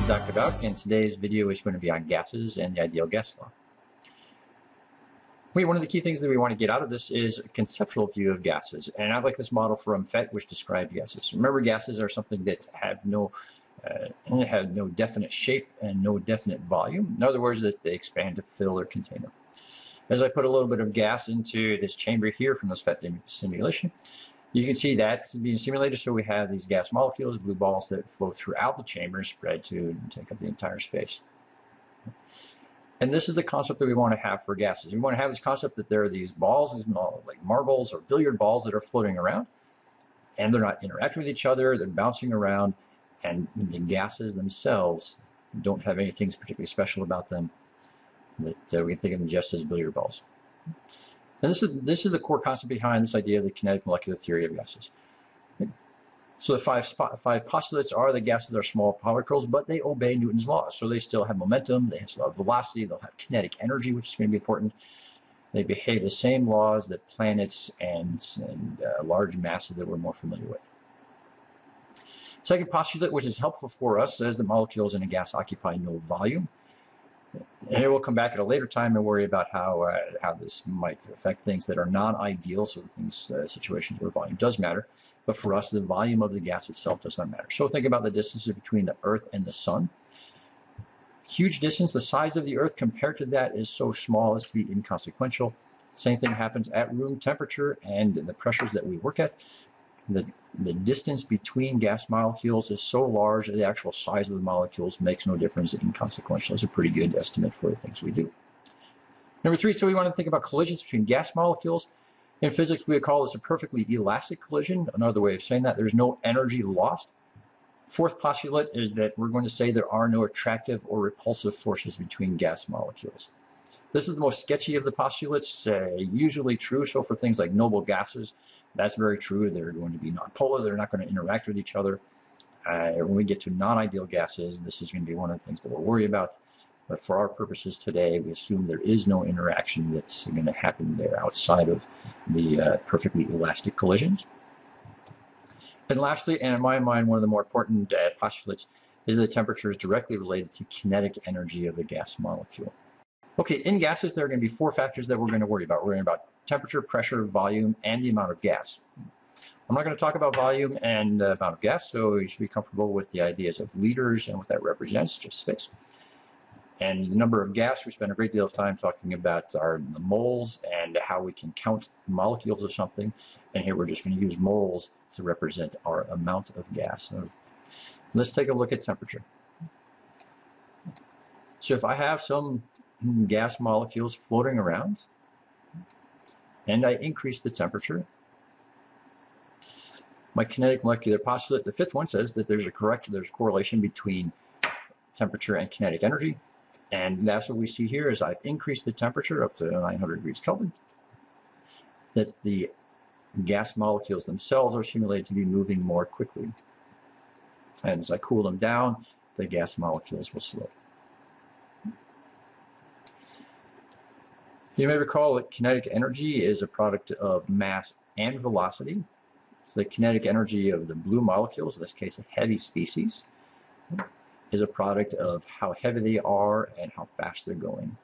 Dr. Bauk, and today's video is going to be on gases and the ideal gas law. One of the key things that we want to get out of this is a conceptual view of gases, and I like this model from FET, which describes gases. Remember, gases are something that have no definite shape and no definite volume. In other words, that they expand to fill their container. As I put a little bit of gas into this chamber here from this FET simulation, you can see that's being simulated, so we have these gas molecules, blue balls that flow throughout the chamber, spread to and take up the entire space. And this is the concept that we want to have for gases. We want to have this concept that there are these balls, like marbles or billiard balls, that are floating around, and they're not interacting with each other, they're bouncing around, and the gases themselves don't have anything particularly special about them, that we can think of them just as billiard balls. And this is the core concept behind this idea of the kinetic molecular theory of gases. So the five postulates are that gases are small particles, but they obey Newton's laws. So they still have momentum, they still have velocity, they'll have kinetic energy, which is going to be important. They behave the same laws that planets and large masses that we're more familiar with. Second postulate, which is helpful for us, says that molecules in a gas occupy no volume. And it will come back at a later time and worry about how this might affect things that are non-ideal, so things, situations where volume does matter. But for us, the volume of the gas itself does not matter. So think about the distances between the Earth and the Sun. Huge distance, the size of the Earth compared to that is so small as to be inconsequential. Same thing happens at room temperature and the pressures that we work at. The distance between gas molecules is so large that the actual size of the molecules makes no difference, inconsequential. It's a pretty good estimate for the things we do. Number three, so we want to think about collisions between gas molecules. In physics, we would call this a perfectly elastic collision. Another way of saying that, there's no energy lost. Fourth postulate is that we're going to say there are no attractive or repulsive forces between gas molecules. This is the most sketchy of the postulates, usually true. So for things like noble gases, that's very true. They're going to be nonpolar. They're not going to interact with each other. When we get to non-ideal gases, this is going to be one of the things that we'll worry about. But for our purposes today, we assume there is no interaction that's going to happen there outside of the perfectly elastic collisions. And lastly, and in my mind, one of the more important postulates is that temperature is directly related to kinetic energy of the gas molecule. Okay, in gases, there are going to be four factors that we're going to worry about. We're going to worry about temperature, pressure, volume, and the amount of gas. I'm not going to talk about volume and amount of gas, so you should be comfortable with the ideas of liters and what that represents, just space. And the number of gas, we spend a great deal of time talking about the moles and how we can count molecules of something. And here we're just going to use moles to represent our amount of gas. So let's take a look at temperature. So if I have some gas molecules floating around, and I increase the temperature, my kinetic molecular postulate, the fifth one, says that there's a correlation between temperature and kinetic energy. And that's what we see here is I've increased the temperature up to 900 degrees Kelvin, that the gas molecules themselves are simulated to be moving more quickly. And as I cool them down, the gas molecules will slow. You may recall that kinetic energy is a product of mass and velocity. So the kinetic energy of the blue molecules, in this case a heavy species, is a product of how heavy they are and how fast they're going.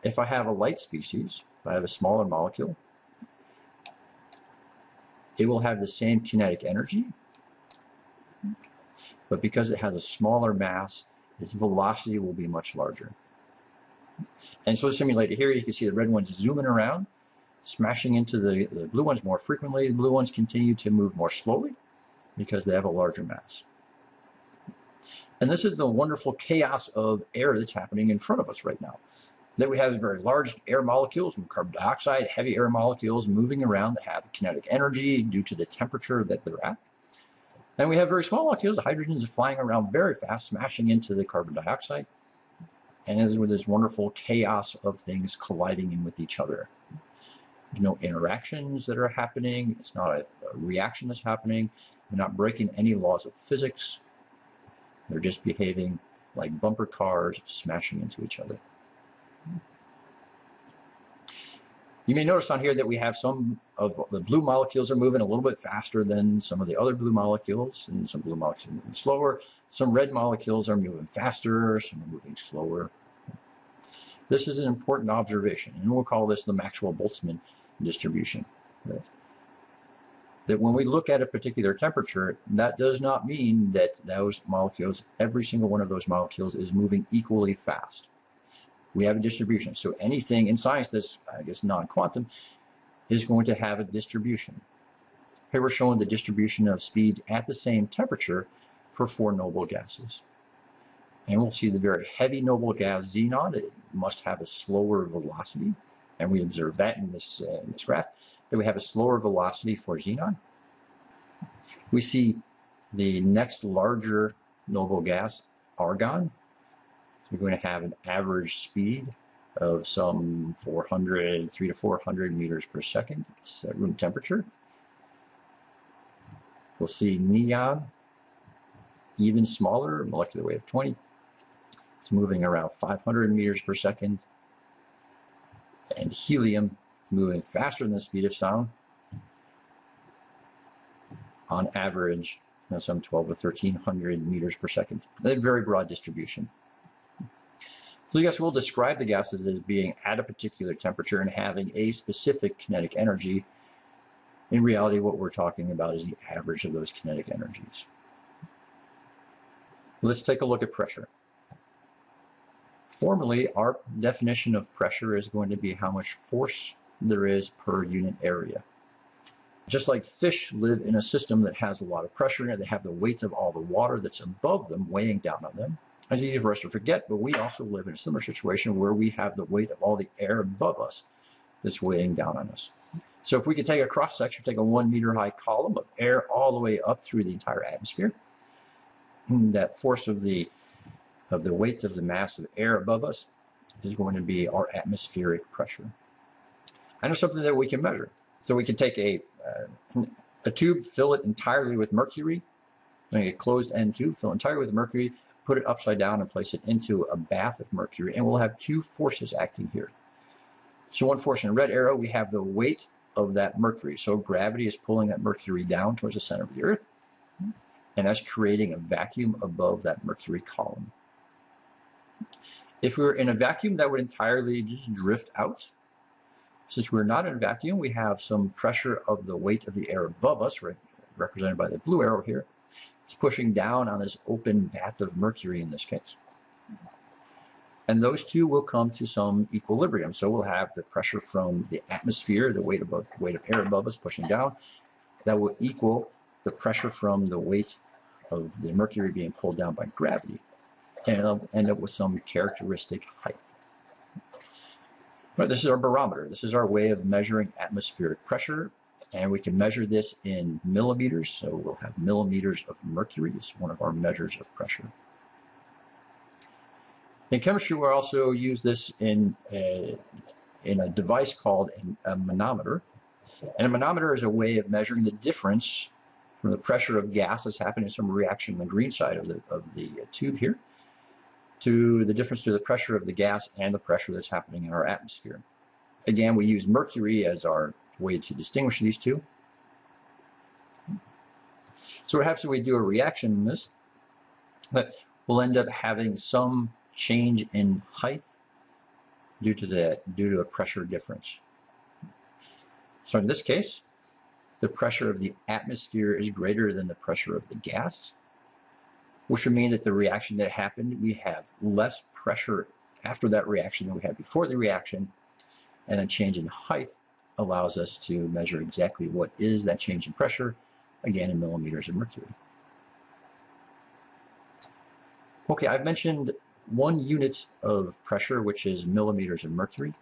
If I have a light species, if I have a smaller molecule, it will have the same kinetic energy, but because it has a smaller mass, its velocity will be much larger. And so simulated here, you can see the red ones zooming around, smashing into the blue ones more frequently. The blue ones continue to move more slowly because they have a larger mass. And this is the wonderful chaos of air that's happening in front of us right now. That we have very large air molecules, carbon dioxide, heavy air molecules moving around that have kinetic energy due to the temperature that they're at. And we have very small molecules, the hydrogens are flying around very fast, smashing into the carbon dioxide. And as with this wonderful chaos of things colliding in with each other. There's no interactions that are happening. It's not a reaction that's happening. They're not breaking any laws of physics. They're just behaving like bumper cars smashing into each other. You may notice on here that we have some of the blue molecules are moving a little bit faster than some of the other blue molecules, and some blue molecules are moving slower. Some red molecules are moving faster, some are moving slower. This is an important observation, and we'll call this the Maxwell-Boltzmann distribution. That when we look at a particular temperature, that does not mean that those molecules, every single one of those molecules is moving equally fast. We have a distribution. So anything in science that's, I guess, non-quantum is going to have a distribution. Here we're showing the distribution of speeds at the same temperature for 4 noble gases. And we'll see the very heavy noble gas xenon, it must have a slower velocity. And we observe that in this graph, that we have a slower velocity for xenon. We see the next larger noble gas, argon. We're going to have an average speed of some 300 to 400 meters per second. It's at room temperature. We'll see neon, even smaller, molecular weight of 20. It's moving around 500 meters per second. And helium is moving faster than the speed of sound. On average, some 12 to 1300 meters per second. A very broad distribution. So yes, we'll describe the gases as being at a particular temperature and having a specific kinetic energy. In reality, what we're talking about is the average of those kinetic energies. Let's take a look at pressure. Formally, our definition of pressure is going to be how much force there is per unit area. Just like fish live in a system that has a lot of pressure in it, they have the weight of all the water that's above them weighing down on them. It's easy for us to forget, but we also live in a similar situation where we have the weight of all the air above us that's weighing down on us. So if we could take a cross section, take a 1 meter high column of air all the way up through the entire atmosphere, that force of the weight of the mass of air above us is going to be our atmospheric pressure. I know something that we can measure. So we can take a tube, fill it entirely with mercury, make a closed end tube, fill it entirely with mercury, put it upside down and place it into a bath of mercury, and we'll have 2 forces acting here. So one force in a red arrow, we have the weight of that mercury. So gravity is pulling that mercury down towards the center of the Earth, and that's creating a vacuum above that mercury column. If we were in a vacuum, that would entirely just drift out. Since we're not in a vacuum, we have some pressure of the weight of the air above us, represented by the blue arrow here. It's pushing down on this open vat of mercury in this case. And those two will come to some equilibrium. So we'll have the pressure from the atmosphere, the weight of air above us pushing down, that will equal the pressure from the weight of the mercury being pulled down by gravity. And it'll end up with some characteristic height. But this is our barometer. This is our way of measuring atmospheric pressure. And we can measure this in millimeters. So we'll have millimeters of mercury as one of our measures of pressure. In chemistry, we'll also use this in a device called a manometer. And a manometer is a way of measuring the difference from the pressure of gas that's happening in some reaction on the green side of the tube here, to the difference to the pressure of the gas and the pressure that's happening in our atmosphere. Again, we use mercury as our way to distinguish these two. So what happens when we do a reaction in this? We'll end up having some change in height due to a pressure difference. So in this case, the pressure of the atmosphere is greater than the pressure of the gas, which would mean that the reaction that happened, we have less pressure after that reaction than we had before the reaction, and a change in height allows us to measure exactly what is that change in pressure, again in millimeters of mercury. Okay, I've mentioned one unit of pressure, which is millimeters of mercury,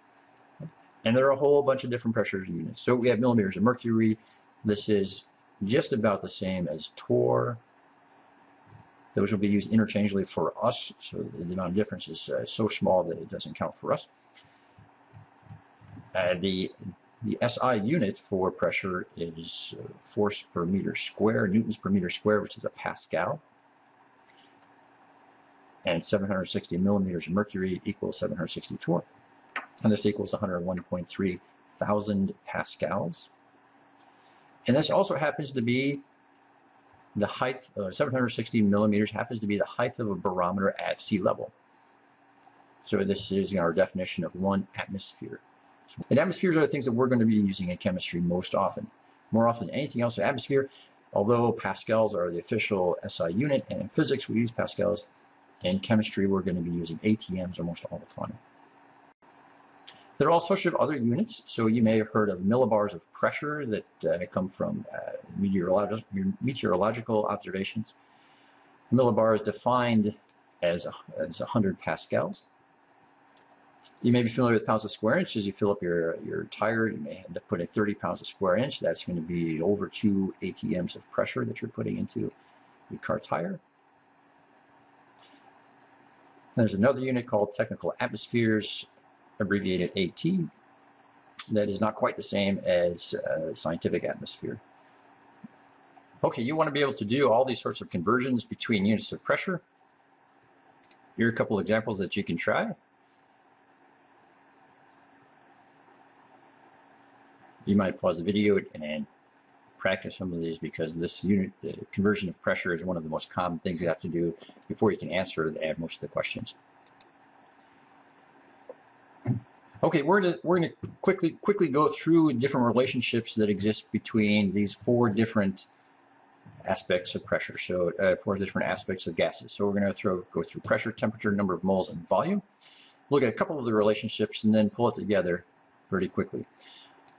and there are a whole bunch of different pressure units. So we have millimeters of mercury. This is just about the same as torr. Those will be used interchangeably for us, so the amount of difference is so small that it doesn't count for us. The SI unit for pressure is force per meter square, newtons per meter square, which is a Pascal. And 760 millimeters of mercury equals 760 torr. And this equals 101.3 thousand pascals. And this also happens to be the height, 760 millimeters, happens to be the height of a barometer at sea level. So this is our definition of 1 atmosphere. And atmospheres are the things that we're going to be using in chemistry most often. More often than anything else, atmosphere, although pascals are the official SI unit, and in physics we use pascals, in chemistry we're going to be using ATMs almost all the time. There are all sorts of other units, so you may have heard of millibars of pressure that come from meteorological observations. A millibar is defined as 100 pascals. You may be familiar with pounds of square inch. As you fill up your tire, you may end up putting 30 pounds of square inch. That's going to be over 2 ATMs of pressure that you're putting into your car tire. There's another unit called technical atmospheres, abbreviated AT, that is not quite the same as scientific atmosphere. Okay, you want to be able to do all these sorts of conversions between units of pressure. Here are a couple examples that you can try. You might pause the video and practice some of these, because this unit conversion of pressure is one of the most common things you have to do before you can answer most of the questions. Okay, we're going to quickly go through different relationships that exist between these 4 different aspects of pressure. So 4 different aspects of gases. So we're going to go through pressure, temperature, number of moles, and volume. Look at a couple of the relationships and then pull it together pretty quickly.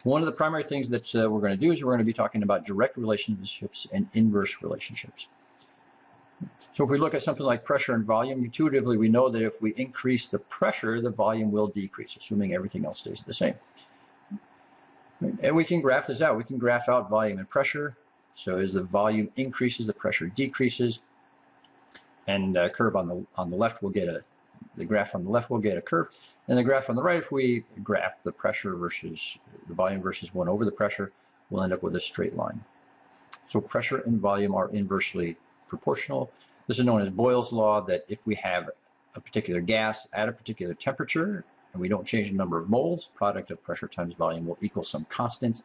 One of the primary things that we're going to do is we're going to be talking about direct relationships and inverse relationships. So if we look at something like pressure and volume, intuitively we know that if we increase the pressure, the volume will decrease, assuming everything else stays the same. And we can graph this out. We can graph out volume and pressure. So as the volume increases, the pressure decreases. And the curve on the left will get the graph on the left will get a curve. And the graph on the right, if we graph the pressure versus the volume versus 1 over the pressure, we'll end up with a straight line. So pressure and volume are inversely proportional. This is known as Boyles Law, that if we have a particular gas at a particular temperature and we don't change the number of moles, product of pressure times volume will equal some constant.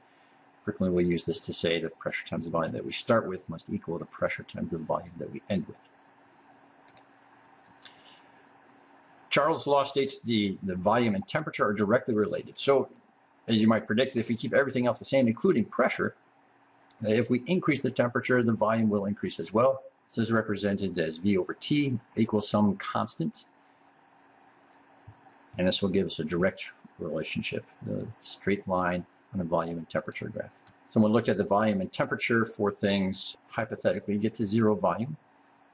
Frequently we'll use this to say that pressure times the volume that we start with must equal the pressure times the volume that we end with. Charles' law states the volume and temperature are directly related. So, as you might predict, if we keep everything else the same, including pressure, if we increase the temperature, the volume will increase as well. This is represented as V over T equals some constant. And this will give us a direct relationship, the straight line on a volume and temperature graph. Someone looked at the volume and temperature for things, hypothetically, get to 0 volume.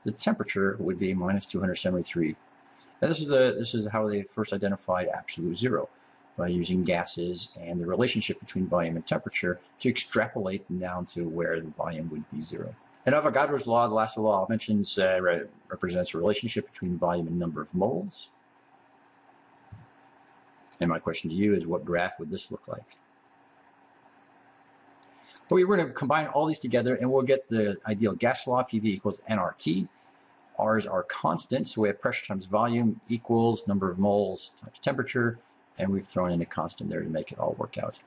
The temperature would be minus 273. And this is how they first identified absolute zero, by using gases and the relationship between volume and temperature to extrapolate down to where the volume would be 0. And Avogadro's law, the last law mentions, represents a relationship between volume and number of moles. And my question to you is, what graph would this look like? Well, we're going to combine all these together and we'll get the ideal gas law, PV equals nRT. R's are constant, so we have pressure times volume equals number of moles times temperature, and we've thrown in a constant there to make it all work out.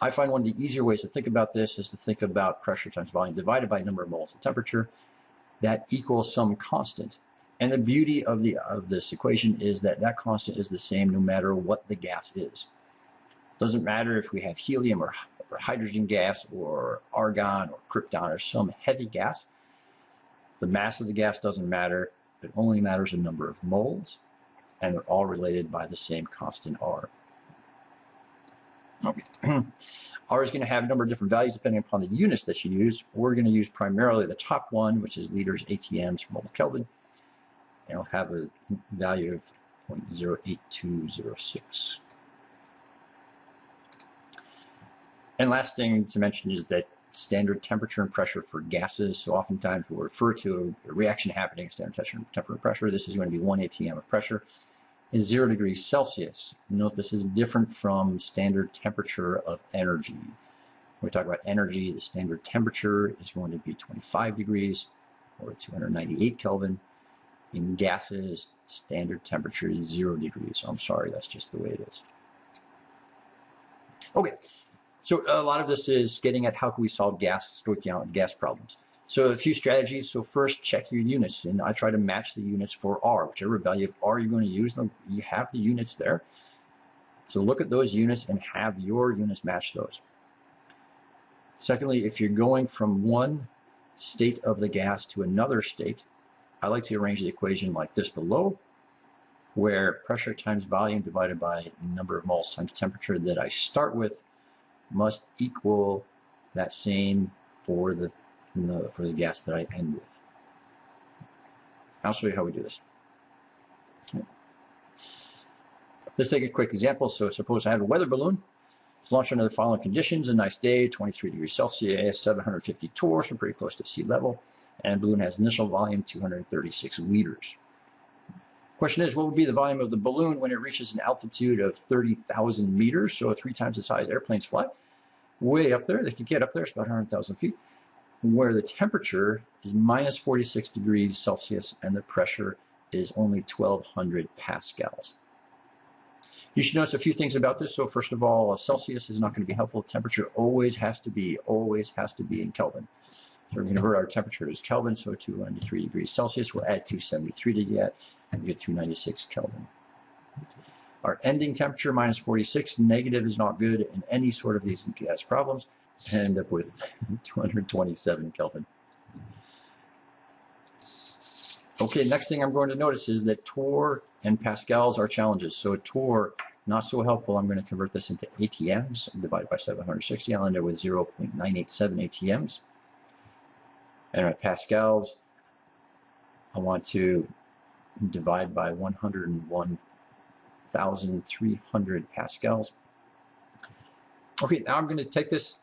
I find one of the easier ways to think about this is to think about pressure times volume divided by number of moles and temperature. That equals some constant. And the beauty of this equation is that that constant is the same no matter what the gas is. Doesn't matter if we have helium or hydrogen gas or argon or krypton or some heavy gas. The mass of the gas doesn't matter. It only matters the number of moles, and they're all related by the same constant R. Okay. R is going to have a number of different values depending upon the units that you use. We're going to use primarily the top one, which is liters ATMs per mole Kelvin, and it'll have a value of 0.08206. And last thing to mention is that standard temperature and pressure for gases. So oftentimes we'll refer to a reaction happening at standard temperature and pressure. This is going to be 1 atm of pressure is 0 degrees Celsius. Note this is different from standard temperature of energy. When we talk about energy, the standard temperature is going to be 25 degrees or 298 Kelvin. In gases, standard temperature is 0 degrees. I'm sorry, that's just the way it is. Okay. So a lot of this is getting at how can we solve gas stoichiometry gas problems. So a few strategies. So first, check your units, and I try to match the units for R. Whichever value of R you're going to use, them, you have the units there. So look at those units and have your units match those. Secondly, if you're going from one state of the gas to another state, I like to arrange the equation like this below, where pressure times volume divided by number of moles times temperature that I start with must equal that same for the gas that I end with. I'll show you how we do this. Let's take a quick example. So suppose I have a weather balloon. It's launched under the following conditions: a nice day, 23 degrees Celsius, 750 torrs, we're pretty close to sea level, and the balloon has initial volume 236 liters. Question is, what would be the volume of the balloon when it reaches an altitude of 30,000 meters, so 3 times the size airplanes fly? Way up there, they could get up there, it's about 100,000 feet, where the temperature is minus 46 degrees Celsius and the pressure is only 1,200 pascals. You should notice a few things about this. So first of all, Celsius is not going to be helpful. Temperature always has to be in Kelvin. So we're going to convert our temperature as Kelvin, so 293 degrees Celsius. We'll add 273 to that, and we get 296 Kelvin. Our ending temperature, minus 46, negative is not good in any sort of these gas problems. And end up with 227 Kelvin. Okay, next thing I'm going to notice is that torr and pascals are challenges. So torr, not so helpful. I'm going to convert this into ATMs and divide by 760. I'll end up with 0.987 ATMs. And my pascals, I want to divide by 101,300 pascals. Okay, now I'm going to take this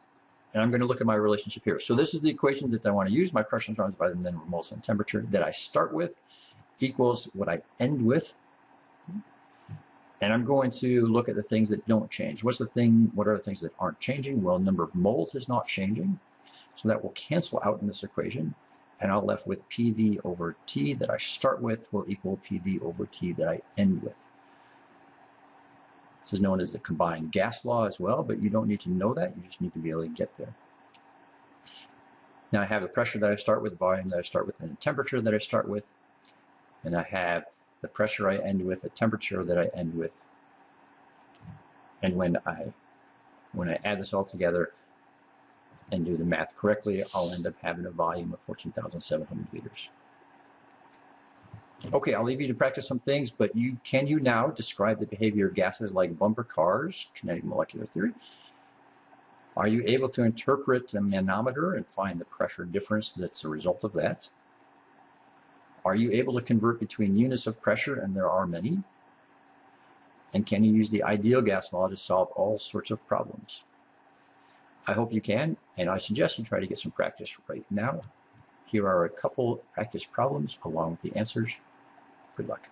and I'm going to look at my relationship here. So this is the equation that I want to use. My pressure runs by the minimum moles and temperature that I start with equals what I end with. And I'm going to look at the things that don't change. What are the things that aren't changing? Well, number of moles is not changing. So that will cancel out in this equation. And I'm left with PV over T that I start with will equal PV over T that I end with. This is known as the combined gas law as well, but you don't need to know that. You just need to be able to get there. Now I have the pressure that I start with, volume that I start with, and the temperature that I start with. And I have the pressure I end with, the temperature that I end with. And when I add this all together and do the math correctly, I'll end up having a volume of 14,700 liters. Okay, I'll leave you to practice some things, but can you now describe the behavior of gases like bumper cars, kinetic molecular theory? Are you able to interpret a manometer and find the pressure difference that's a result of that? Are you able to convert between units of pressure, and there are many? And can you use the ideal gas law to solve all sorts of problems? I hope you can, and I suggest you try to get some practice right now. Here are a couple practice problems along with the answers. Good luck.